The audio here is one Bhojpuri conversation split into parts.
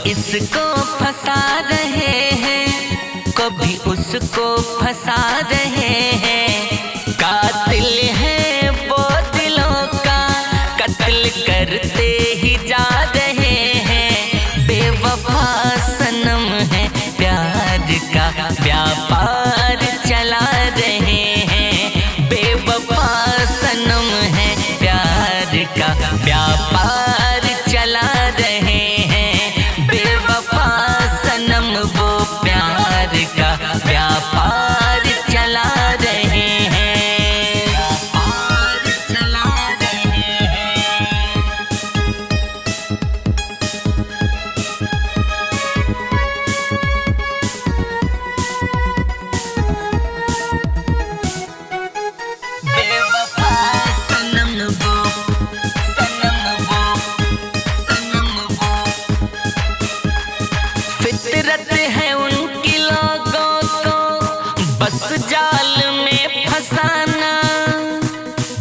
इसको फंसा रहे हैं, कभी उसको फंसा रहे हैं। कातिल है वो दिलों का, कत्ल करते ही जा रहे हैं। बेवफा सनम है, प्यार का व्यापार चला रहे हैं। बेवफा सनम है, प्यार का व्यापार चला रहे हैं। बेवफा सनम वो प्यार का व्यापार चला रहे हैं। व्यापार चला रहे हैं। बेवफा सनम वो फितरत है उनकी लोगों को बस जाल में फंसाना।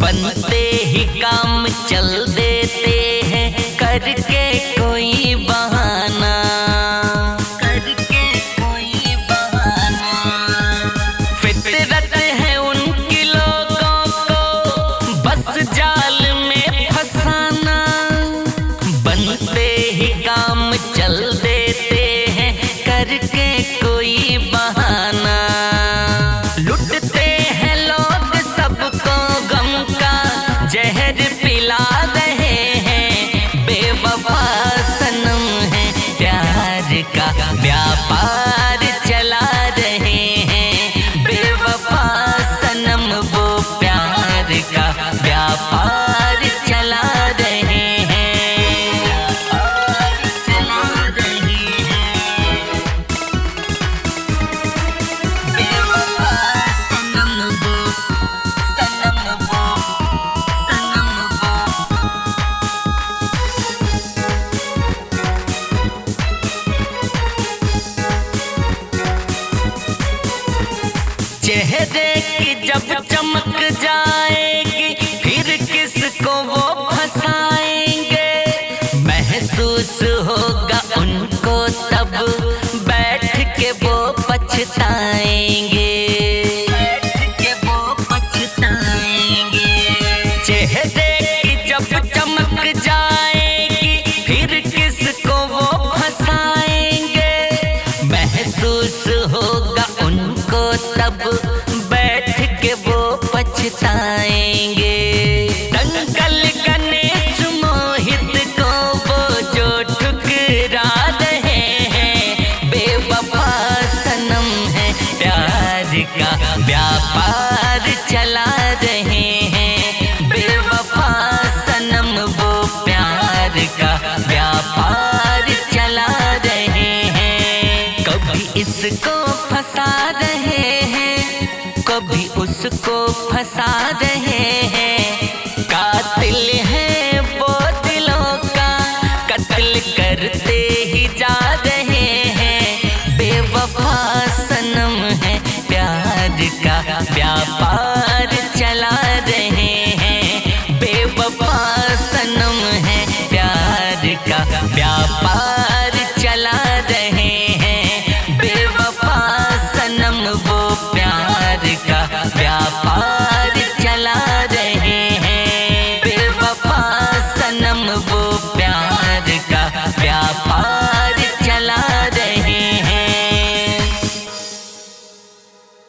बनते ही काम चल देते हैं करके कोई बहाना, करके कोई बहाना। फितरत है उनकी लोगों को बस जाल में फंसाना। बनते ही काम चल देते करके कोई बहाना। लुटते हैं लोग सबको गम का जहर पिला रहे हैं। बेवफा सनम है, प्यार का व्यापार चला रहे हैं। बेवफा सनम वो प्यार का व्यापार चला रहे हैं। चेहरे की जब चमक जाएगी फिर किसको वो फंसाएंगे। महसूस होगा उनको तब बैठ के वो पछताएंगे, बैठ के वो पछताएंगे। चेहरे की जब चमक जाएगी फिर किसको वो फंसाएंगे। महसूस होगा उनको तब बैठ के वो पछताएंगे। दंगल गणेश मोहित को वो जो ठुकरा रहे हैं। बेवफा सनम है, प्यार का व्यापार चला रहे हैं। बेवफा सनम वो प्यार का व्यापार चला रहे हैं। कभी इसको फंसा रहे हैं, कभी उसको फंसा रहे हैं। कातिल है वो दिलों का, कत्ल करते ही जा रहे हैं। बेवफा सनम है, प्यार का व्यापार चला रहे हैं। बेवफा सनम है, प्यार का व्यापार